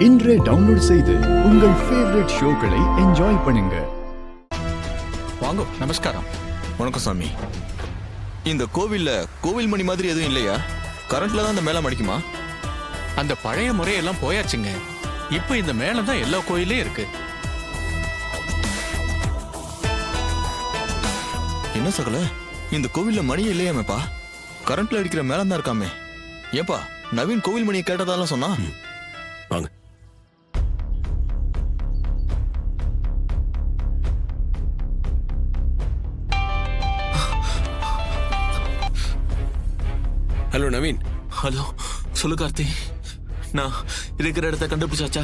இன்றே டவுன்லோட் செய்து உங்கள் ஃபேவரட் ஷோக்களை என்ஜாய் பண்ணுங்க. வாங்க, நமஸ்காரம். வணக்கம் சாமி. இந்த கோவில் மணி மாதிரி எதுவும் இல்லையா? கரண்ட்ல தான் இந்த மேளம் அடிக்குமா? அந்த பழைய முறையெல்லாம் போயாச்சுங்க. இப்ப இந்த மேளம் தான் எல்லா கோயிலையும் இருக்கு. என்ன சகல, இந்த கோவில்ல மணி இல்லையாமேப்பா, கரண்ட்ல அடிக்கிற மேளம் தான் இருக்காமே. ஏப்பா, நவீன் கோவில் மணியை கேட்டதாலும் சொன்னா. வாங்க. ஹலோ நவீன். ஹலோ, சொல்லு கார்த்தி. நான் இருக்கிற இடத்த கண்டுபிடிச்சாச்சா?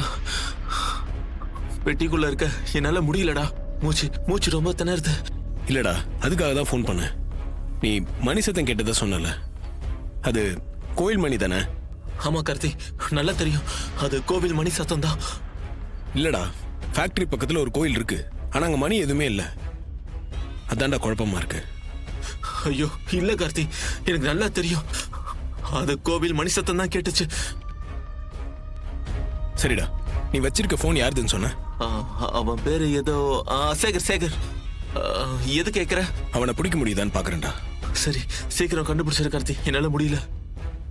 பெட்டிக்குள்ள இருக்க என்னால முடியலடா. மூச்சு ரொம்ப திணறுது. இல்லடா, அதுக்காக தான் ஃபோன் பண்ணேன். நீ மணி சத்தம் கேட்டதா சொன்னல, அது கோயில் மணி தானே? ஆமா கார்த்தி, நல்லா தெரியும். அது கோவில் மணி சத்தம் தான். இல்லடா, ஃபேக்டரி பக்கத்துல ஒரு கோயில் இருக்கு, ஆனா அங்க மணி எதுவுமே இல்லை. அதான்டா குழப்பமா இருக்கு. ஐயோ இல்ல கார்த்தி, எனக்கு நல்லா தெரியும். அது கோவில் மணி சத்தம் தான் கேட்டுச்சு. சரிடா, நீ வச்சிருக்க ஃபோன் யாருதுன்னு சொன்ன? அவன் பேரு ஏதோ சேகர். எது கேக்குற? அவனை பிடிக்க முடியுதான்னு பாக்குறேன்டா. சரி, சீக்கிரம் கண்டுபிடிச்சிரு கார்த்தி, என்னால முடியல.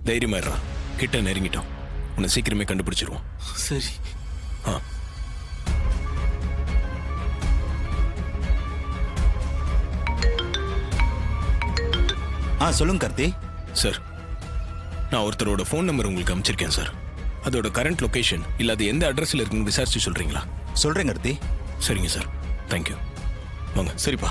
தைரியமாயிடுறா, கிட்ட நெருங்கிட்டோம். உன்னை சீக்கிரமே கண்டுபிடிச்சிருவோம். சரி. சொல்லுங்க கார்த்தி. சார், நான் ஒருத்தரோட ஃபோன் நம்பர் உங்களுக்கு அமைச்சிருக்கேன் சார். அதோட கரண்ட் லொகேஷன் இல்ல அது எந்த அட்ரஸ்ல இருக்குன்னு விசாரிச்சு சொல்றீங்களா? சொல்றேன் கார்த்தி. சரிங்க சார், தேங்க்யூ. வாங்க. சரிப்பா.